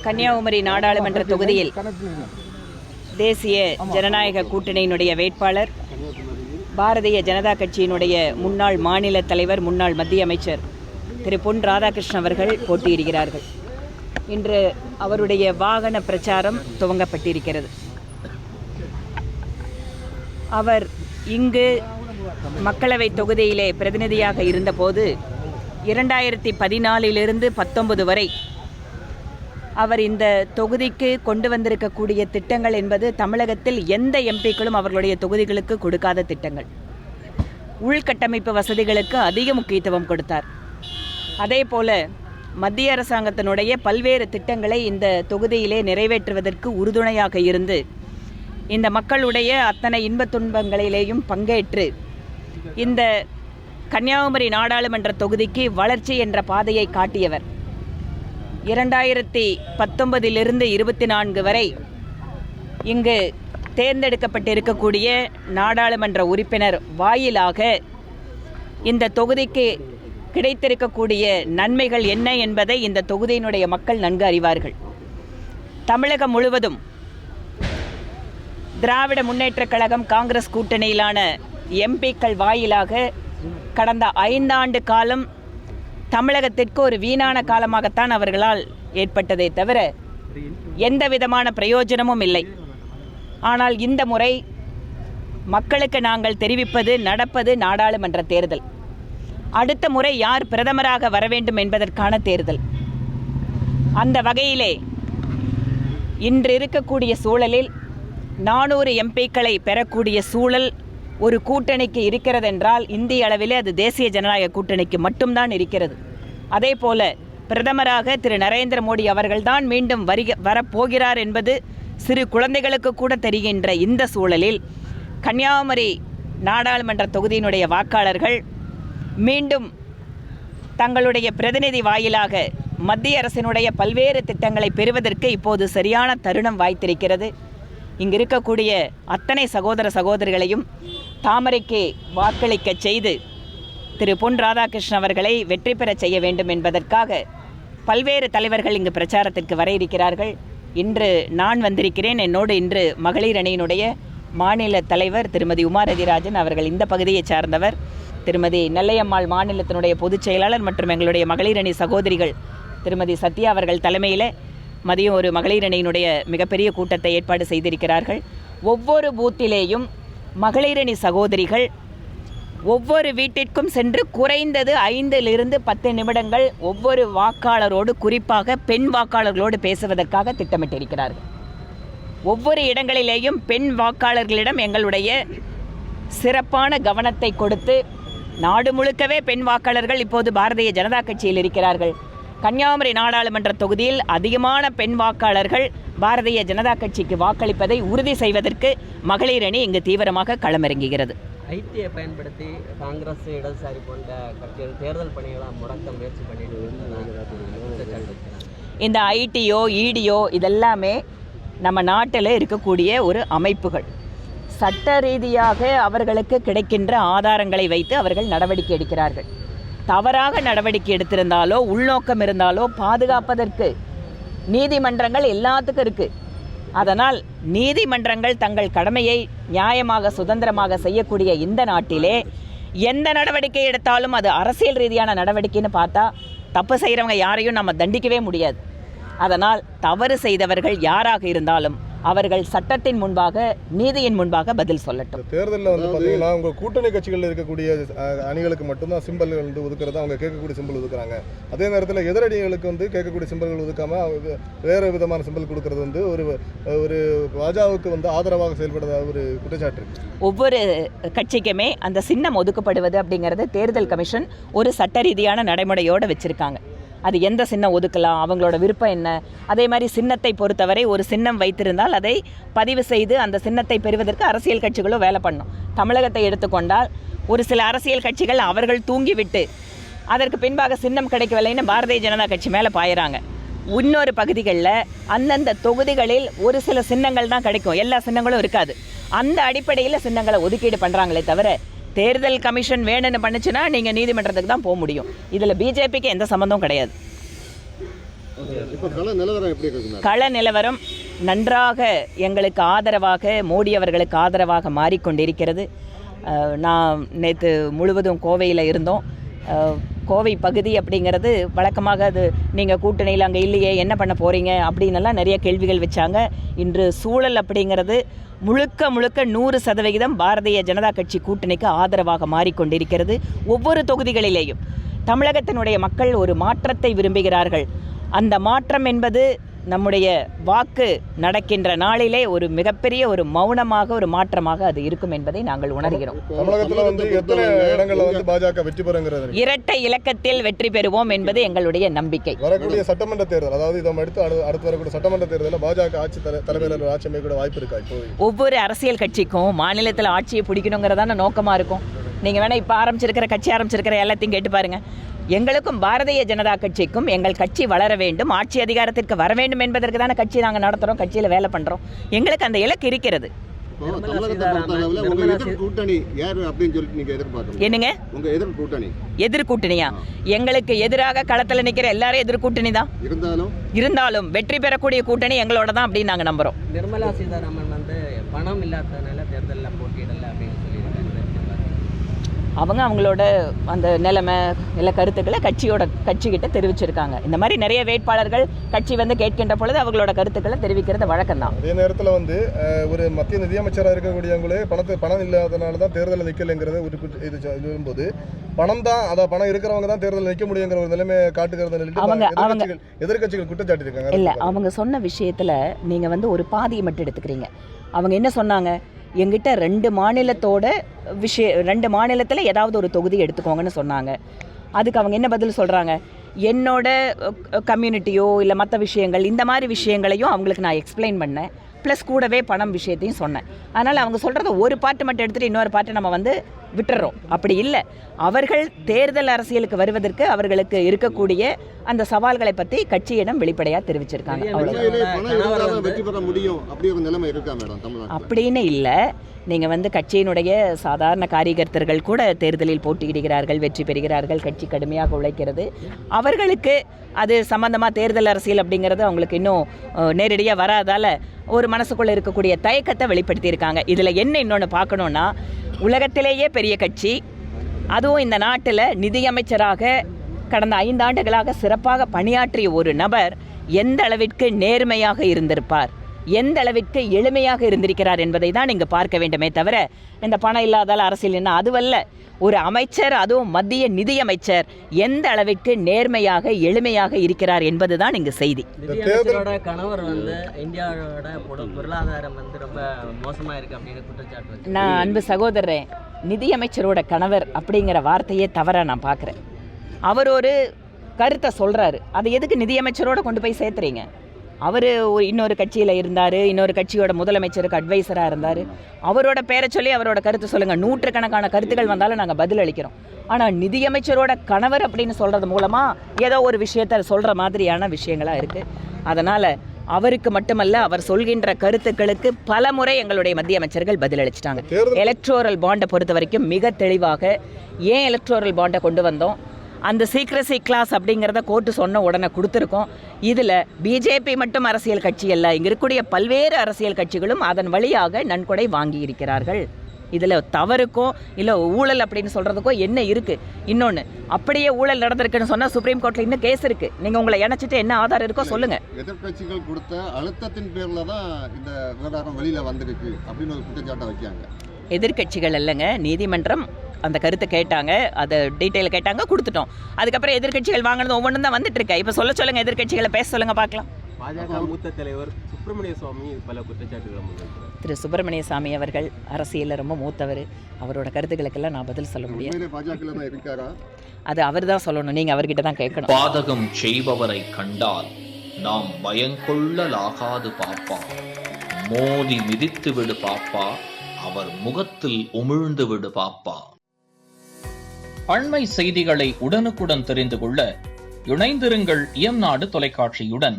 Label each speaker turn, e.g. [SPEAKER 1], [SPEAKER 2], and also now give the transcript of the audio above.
[SPEAKER 1] கன்னியாகுமரி நாடாளுமன்ற தொகுதியில் தேசிய ஜனநாயக கூட்டணியினுடைய வேட்பாளர் பாரதிய ஜனதா கட்சியினுடைய முன்னாள் மாநில தலைவர் முன்னாள் மத்திய அமைச்சர் திரு பொன் ராதாகிருஷ்ணன் அவர்கள் போட்டியிடுகிறார்கள். இன்று அவருடைய வாகன பிரச்சாரம் துவங்கப்பட்டிருக்கிறது. அவர் இங்கு மக்களவை தொகுதியிலே பிரதிநிதியாக இருந்தபோது 2014 19 வரை அவர் இந்த தொகுதிக்கு கொண்டு வந்திருக்கக்கூடிய திட்டங்கள் என்பது தமிழகத்தில் எந்த எம்பிக்களும் அவர்களுடைய தொகுதிகளுக்கு கொடுக்காத திட்டங்கள். உள்கட்டமைப்பு வசதிகளுக்கு அதிக முக்கியத்துவம் கொடுத்தார். அதே போல மத்திய அரசாங்கத்தினுடைய பல்வேறு திட்டங்களை இந்த தொகுதியிலே நிறைவேற்றுவதற்கு உறுதுணையாக இருந்து இந்த மக்களுடைய அத்தனை இன்பத் துன்பங்களிலேயும் பங்கேற்று இந்த கன்னியாகுமரி நாடாளுமன்ற தொகுதிக்கு வளர்ச்சி என்ற பாதையை காட்டியவர். 2019 24 வரை இங்கு தேர்ந்தெடுக்கப்பட்டிருக்கக்கூடிய நாடாளுமன்ற உறுப்பினர் வாயிலாக இந்த தொகுதிக்கு கிடைத்திருக்கக்கூடிய நன்மைகள் என்ன என்பதை இந்த தொகுதியினுடைய மக்கள் நன்கு அறிவார்கள். தமிழகம் முழுவதும் திராவிட முன்னேற்றக் கழகம் காங்கிரஸ் கூட்டணியிலான எம்பிக்கள் வாயிலாக கடந்த 5 ஆண்டு காலம் தமிழகத்திற்கு ஒரு வீணான காலமாகத்தான் அவர்களால் ஏற்பட்டதை தவிர எந்த விதமான பிரயோஜனமும் இல்லை. ஆனால் இந்த முறை மக்களுக்கு நாங்கள் தெரிவிப்பது நடப்பது நாடாளுமன்ற தேர்தல். அடுத்த முறை யார் பிரதமராக வர வேண்டும் என்பதற்கான தேர்தல். அந்த வகையிலே இன்று இருக்கக்கூடிய சூழலில் 400 எம்பிக்களை பெறக்கூடிய சூழல் ஒரு கூட்டணிக்கு இருக்கிறதென்றால் இந்திய அளவிலே அது தேசிய ஜனநாயக கூட்டணிக்கு மட்டும்தான் இருக்கிறது. அதே போல பிரதமராக திரு நரேந்திர மோடி அவர்கள்தான் மீண்டும் வரப்போகிறார் என்பது சிறு குழந்தைகளுக்கு கூட தெரிகின்ற இந்த சூழலில் கன்னியாகுமரி நாடாளுமன்ற தொகுதியினுடைய வாக்காளர்கள் மீண்டும் தங்களுடைய பிரதிநிதி வாயிலாக மத்திய அரசினுடைய பல்வேறு திட்டங்களை பெறுவதற்கு இப்போது சரியான தருணம் வாய்த்திருக்கிறது. இங்கு இருக்கக்கூடிய அத்தனை சகோதர சகோதரிகளையும் தாமரைக்கு வாக்களிக்க செய்து திரு பொன் ராதாகிருஷ்ணன் அவர்களை வெற்றி பெற செய்ய வேண்டும் என்பதற்காக பல்வேறு தலைவர்கள் இங்கு பிரச்சாரத்திற்கு வர இருக்கிறார்கள். இன்று நான் வந்திருக்கிறேன். என்னோடு இன்று மகளிர் அணியினுடைய மாநில தலைவர் திருமதி உமா ரதிராஜன் அவர்கள் இந்த பகுதியை சார்ந்தவர், திருமதி நெல்லையம்மாள் மாநிலத்தினுடைய பொதுச் செயலாளர் மற்றும் எங்களுடைய மகளிர் அணி சகோதரிகள் திருமதி சத்யா அவர்கள் தலைமையில் மதியம் ஒரு மகளிர் அணியினுடைய மிகப்பெரிய கூட்டத்தை ஏற்பாடு செய்திருக்கிறார்கள். ஒவ்வொரு பூத்திலேயும் மகளிரணி சகோதரிகள் ஒவ்வொரு வீட்டிற்கும் சென்று குறைந்தது 5 to 10 நிமிடங்கள் ஒவ்வொரு வாக்காளரோடு, குறிப்பாக பெண் வாக்காளர்களோடு பேசுவதற்காக திட்டமிட்டிருக்கிறார்கள். ஒவ்வொரு இடங்களிலேயும் பெண் வாக்காளர்களிடம் எங்களுடைய சிறப்பான கவனத்தை கொடுத்து, நாடு முழுக்கவே பெண் வாக்காளர்கள் இப்போது பாரதிய ஜனதா கட்சியில் இருக்கிறார்கள். கன்னியாகுமரி நாடாளுமன்ற தொகுதியில் அதிகமான பெண் வாக்காளர்கள் பாரதிய ஜனதா கட்சிக்கு வாக்களிப்பதை உறுதி செய்வதற்கு மகளிர் அணி இங்கு தீவிரமாக களமிறங்குகிறது.
[SPEAKER 2] ஐடியை பயன்படுத்தி காங்கிரஸ், இடதுசாரி போன்ற கட்சிகள் தேர்தல் பணிகளை முடக்க முயற்சி பண்ணிட்டு
[SPEAKER 1] இந்த ஐடியோ இடியோ இதெல்லாமே நம்ம நாட்டில் இருக்கக்கூடிய ஒரு அமைப்புகள். சட்ட ரீதியாக அவர்களுக்கு கிடைக்கின்ற ஆதாரங்களை வைத்து அவர்கள் நடவடிக்கை எடுக்கிறார்கள். தவறாக நடவடிக்கை எடுத்திருந்தாலோ உள்நோக்கம் இருந்தாலோ பாதுகாப்பதற்கு நீதிமன்றங்கள் எல்லாத்துக்கும் இருக்குது. அதனால் நீதிமன்றங்கள் தங்கள் கடமையை நியாயமாக சுதந்திரமாக செய்யக்கூடிய இந்த நாட்டிலே எந்த நடவடிக்கை எடுத்தாலும் அது அரசியல் ரீதியான நடவடிக்கைன்னு பார்த்தா தப்பு செய்கிறவங்க யாரையும் நம்ம தண்டிக்கவே முடியாது. அதனால் தவறு செய்தவர்கள் யாராக இருந்தாலும் அவர்கள் சட்டத்தின் முன்பாக, நீதியின் முன்பாக பதில் சொல்லட்டும்.
[SPEAKER 3] தேர்தலில் பார்த்தீங்கன்னா உங்கள் கூட்டணி கட்சிகளில் இருக்கக்கூடிய அணிகளுக்கு மட்டும்தான் சிம்பல்கள் ஒதுக்குறது, அவங்க கேட்கக்கூடிய சிம்பல் ஒதுக்குறாங்க. அதே நேரத்தில் எதிரணிகளுக்கு கேட்கக்கூடிய சிம்பல்கள் ஒதுக்காமல் வேறு விதமான சிம்பல் கொடுக்கறது ஒரு பாஜகவுக்கு ஆதரவாக செயல்படுற ஒரு குற்றச்சாட்டு.
[SPEAKER 1] ஒவ்வொரு கட்சிக்குமே அந்த சின்னம் ஒதுக்கப்படுவது அப்படிங்கிறது தேர்தல் கமிஷன் ஒரு சட்ட ரீதியான நடைமுறையோடு வச்சுருக்காங்க. அது எந்த சின்னம் ஒதுக்கலாம், அவங்களோட விருப்பம் என்ன. அதே மாதிரி சின்னத்தை பொறுத்தவரை ஒரு சின்னம் வைத்திருந்தால் அதை பதிவு செய்து அந்த சின்னத்தை பெறுவதற்கு அரசியல் கட்சிகளும் வேலை பண்ணும். தமிழகத்தை எடுத்துக்கொண்டால் ஒரு சில அரசியல் கட்சிகள் அவர்கள் தூங்கிவிட்டு அதற்கு பின்பாக சின்னம் கிடைக்கவில்லைன்னு பாரதிய ஜனதா கட்சி மேலே பாயிறாங்க. இன்னொரு பகுதிகளில் அந்தந்த தொகுதிகளில் ஒரு சில சின்னங்கள் தான் கிடைக்கும், எல்லா சின்னங்களும் இருக்காது. அந்த அடிப்படையில் சின்னங்களை ஒதுக்கீடு பண்ணுறாங்களே தவிர தேர்தல் கமிஷன் வேணும்னு பண்ணுச்சுன்னா நீங்கள் நீதிமன்றத்துக்கு தான் போக முடியும். இதில் பிஜேபிக்கு எந்த சம்மந்தமும் கிடையாது.
[SPEAKER 3] இப்போ கள நிலவரம் எப்படி இருக்குங்க?
[SPEAKER 1] கள நிலவரம் நன்றாக எங்களுக்கு ஆதரவாக, மோடி அவர்களுக்கு ஆதரவாக மாறிக்கொண்டிருக்கிறது. நான் நேற்று முழுவதும் கோவையில் இருந்தோம். கோவை பகுதி அப்படிங்கிறது வழக்கமாக அது நீங்கள் கூட்டணியில் அங்கே இல்லையே, என்ன பண்ண போகிறீங்க அப்படின்னெல்லாம் நிறைய கேள்விகள் வச்சாங்க. இன்று சூழல் அப்படிங்கிறது முழுக்க 100% பாரதிய ஜனதா கட்சி கூட்டணிக்கு ஆதரவாக மாறிக்கொண்டிருக்கிறது. ஒவ்வொரு தொகுதிகளிலேயும் தமிழகத்தினுடைய மக்கள் ஒரு மாற்றத்தை விரும்புகிறார்கள். அந்த மாற்றம் என்பது நம்முடைய வாக்கு நடக்கின்ற நாளிலே ஒரு மிகப்பெரிய ஒரு மௌனமாக, ஒரு மாற்றமாக அது இருக்கும் என்பதை நாங்கள் உணர்கிறோம்.
[SPEAKER 3] தமிழகத்துல வந்து எத்தனை இடங்கள்ல வந்து பாஜக வெற்றி பெறுங்கிறது?
[SPEAKER 1] இரட்டை இலக்கத்தில் வெற்றி பெறுவோம் என்பது எங்களுடைய நம்பிக்கை.
[SPEAKER 3] வரக்கூடிய சட்டமன்ற தேர்தல், அதாவது இதை அடுத்து வரக்கூடிய சட்டமன்ற தேர்தலில் பாஜக ஆட்சி தலைமையில் ஆட்சி அமைக்க வாய்ப்பு இருக்கா? இப்போ
[SPEAKER 1] ஒவ்வொரு அரசியல் கட்சிக்கும் மாநிலத்தில் ஆட்சியை பிடிக்கணுங்கிறதான நோக்கமாக இருக்கும். நீங்கள் வேணால் இப்போ கட்சி ஆரம்பிச்சிருக்கிற எல்லாத்தையும் கேட்டு பாருங்கள். எங்களுக்கும் பாரதிய ஜனதா கட்சிக்கும் எங்கள் கட்சி வளர வேண்டும், ஆட்சி அதிகாரத்திற்கு வர வேண்டும் என்பதற்கு தானே கட்சி நாங்கள் நடத்துகிறோம், கட்சியில் வேலை பண்ணுறோம். எங்களுக்கு அந்த இலக்கு இருக்கிறது. என்னங்க எதிர்கூட்டணியா? எங்களுக்கு எதிராக களத்தில் நிற்கிற எல்லாரும் எதிர்கூட்டணி தான். இருந்தாலும் வெற்றி பெறக்கூடிய கூட்டணி எங்களோட தான் அப்படின்னு நாங்கள் நம்புகிறோம்.
[SPEAKER 2] நிர்மலா சீதாராமன் வந்து பணம் இல்லாததுனால தேர்தலில் போட்டியிடலை அப்படின்னு சொல்லியிருக்காங்க.
[SPEAKER 1] அவங்களோட அந்த நிலைமை இல்லை கருத்துக்களை கட்சிக்கிட்ட தெரிவிச்சிருக்காங்க. இந்த மாதிரி நிறைய வேட்பாளர்கள் கட்சி வந்து கேட்கின்ற பொழுது அவங்களோட கருத்துக்களை தெரிவிக்கிறது வழக்கம்தான்.
[SPEAKER 3] அதே நேரத்தில் வந்து ஒரு மத்திய நிதியமைச்சராக இருக்கக்கூடியவங்களே பணம் இல்லாதனால தான் தேர்தலில் நிற்கலைங்கிறத இது சொல்லும்போது பணம் இருக்கிறவங்க தான் தேர்தலில் நிற்க முடியுங்கிற ஒரு நிலைமையை காட்டுகிறது எதிர்கட்சிகள் குற்றச்சாட்டு இருக்காங்க.
[SPEAKER 1] இல்லை, அவங்க சொன்ன விஷயத்தில் நீங்கள் வந்து ஒரு பாதியை மட்டும் எடுத்துக்கிறீங்க. அவங்க என்ன சொன்னாங்க? எங்கிட்ட 2 மாநிலத்தில் ஏதாவது ஒரு தொகுதி எடுத்துக்கோங்கன்னு சொன்னாங்க. அதுக்கு அவங்க என்ன பதில் சொல்கிறாங்க? என்னோட கம்யூனிட்டியோ இல்லை மற்ற விஷயங்கள், இந்த மாதிரி விஷயங்களையும் அவங்களுக்கு நான் எக்ஸ்பிளைன் பண்ணேன், ப்ளஸ் கூடவே பணம் விஷயத்தையும் சொன்னேன். அதனால் அவங்க சொல்கிறத ஒரு பாட்டு மட்டும் எடுத்துகிட்டு இன்னொரு பாட்டை நம்ம வந்து விட்டுறோம். அப்படி இல்லை. அவர்கள் தேர்தல் அரசியலுக்கு வருவதற்கு அவர்களுக்கு இருக்கக்கூடிய அந்த சவால்களை பற்றி கட்சியிடம் வெளிப்படையாக தெரிவிச்சிருக்காங்க. அப்படின்னு இல்லை. நீங்கள் வந்து கட்சியினுடைய சாதாரண காரியகர்த்தர்கள் கூட தேர்தலில் போட்டியிடுகிறார்கள், வெற்றி பெறுகிறார்கள். கட்சி கடுமையாக உழைக்கிறது. அவர்களுக்கு அது சம்பந்தமாக தேர்தல் அரசியல் அப்படிங்கிறது அவங்களுக்கு இன்னும் நேரடியாக வராதால் ஒரு மனசுக்குள்ளே இருக்கக்கூடிய தயக்கத்தை வெளிப்படுத்தியிருக்காங்க. இதில் என்ன இன்னொன்று பார்க்கணுன்னா, உலகத்திலேயே பெரிய கட்சி, அதுவும் இந்த நாட்டில் நிதியமைச்சராக கடந்த 5 ஆண்டுகளாக சிறப்பாக பணியாற்றிய ஒரு நபர் எந்த அளவிற்கு நேர்மையாக இருந்திருப்பார், எந்த அளவிற்கு எளிமையாக இருந்திருக்கிறார் என்பதை தான் இங்கு பார்க்க வேண்டுமே தவிர இந்த பணம் இல்லாதால் அரசியல் என்ன அதுவல்ல. ஒரு அமைச்சர், அதுவும் மத்திய நிதியமைச்சர் எந்த அளவிற்கு நேர்மையாக எளிமையாக இருக்கிறார் என்பதுதான் இங்கு செய்தி.
[SPEAKER 2] நிதியமைச்சரோட கணவர் வந்து இந்தியாவோட பொருளாதாரம் வந்து ரொம்ப மோசமாக இருக்கு அப்படின்னு குற்றச்சாட்டு.
[SPEAKER 1] நான் அன்பு சகோதரன், நிதியமைச்சரோட கணவர் அப்படிங்கிற வார்த்தையே தவறாக நான் பார்க்குறேன். அவர் ஒரு கருத்தை சொல்கிறாரு, அதை எதுக்கு நிதியமைச்சரோட கொண்டு போய் சேர்த்துறீங்க? அவர் இன்னொரு கட்சியில் இருந்தார், இன்னொரு கட்சியோட முதலமைச்சருக்கு அட்வைசராக இருந்தார். அவரோட பேரை சொல்லி அவரோட கருத்து சொல்லுங்கள். 100கணக்கான கருத்துக்கள் வந்தாலும் நாங்கள் பதில் அளிக்கிறோம். ஆனால் நிதியமைச்சரோட கணவர் அப்படின்னு சொல்கிறது மூலமாக ஏதோ ஒரு விஷயத்தை சொல்கிற மாதிரியான விஷயங்களாக இருக்குது. அதனால் அவருக்கு மட்டுமல்ல, அவர் சொல்கின்ற கருத்துக்களுக்கு பல முறை எங்களுடைய மத்திய அமைச்சர்கள் பதிலளிச்சிட்டாங்க. எலக்ட்ரோரல் பாண்டை பொறுத்த வரைக்கும் மிக தெளிவாக ஏன் எலக்ட்ரோரல் பாண்டை கொண்டு வந்தோம், அந்த சீக்ரசி கிளாஸ் அப்படிங்கிறத கோர்ட்டு சொன்ன உடனே கொடுத்துருக்கோம். இதில் பிஜேபி மட்டும் அரசியல் கட்சி அல்ல, இங்கே இருக்கக்கூடிய பல்வேறு அரசியல் கட்சிகளும் அதன் வழியாக நன்கொடை வாங்கி இருக்கிறார்கள். இதில் தவறுக்கோ இல்லை ஊழல் அப்படின்னு சொல்கிறதுக்கோ என்ன இருக்குது? இன்னொன்று, அப்படியே ஊழல் நடந்திருக்குன்னு சொன்னால் சுப்ரீம் கோர்ட்டில் இன்னும் கேஸ் இருக்குது. நீங்கள் உங்களை இணைச்சிட்டு என்ன ஆதாரம் இருக்கோ சொல்லுங்கள்.
[SPEAKER 3] எதிர்கட்சிகள் கொடுத்த அழுத்தத்தின் பேரில் தான் இந்த விவகாரம் வெளியில் வந்திருக்கு அப்படின்னு ஒரு குற்றச்சாட்டை வைக்காங்க.
[SPEAKER 1] எதிர்கட்சிகள் இல்லைங்க, நீதிமன்றம் அந்த கருத்தை கேட்டாங்க, அதை டீட்டெயில் கேட்டாங்க, கொடுத்துட்டோம். அதுக்கப்புறம் எதிர்கட்சிகள் வாங்கினது ஒவ்வொன்றும் தான் வந்துட்டு இருக்கேன். இப்போ சொல்லுங்கள், எதிர்கட்சிகளை பேச சொல்லுங்கள் பார்க்கலாம்.
[SPEAKER 4] பாஜக மூத்த தலைவர் சுப்பிரமணிய சுவாமி பல குற்றச்சாட்டுகளை முன்வைக்கிறார்.
[SPEAKER 1] திரு சுப்பிரமணிய சாமி அவர்கள் அரசியலில் ரொம்ப மூத்தவர். அவரோட கருத்துக்களுக்கெல்லாம் நான் பதில் சொல்ல முடியாது. அது அவர் தான் சொல்லணும், நீங்கள் அவர்கிட்ட தான் கேட்கணும்.
[SPEAKER 5] பாதகம் செய்பவரை கண்டால் நாம் பயங்கொள்ளலாகாது பாப்பா, மோதி மிதித்து விடு பாப்பா, அவர் முகத்தில் உமிழ்ந்து விடு பாப்பா. அண்மை செய்திகளை உடனுக்குடன் தெரிந்து கொள்ள இணைந்திருங்கள் இயம்நாடு தொலைக்காட்சியுடன்.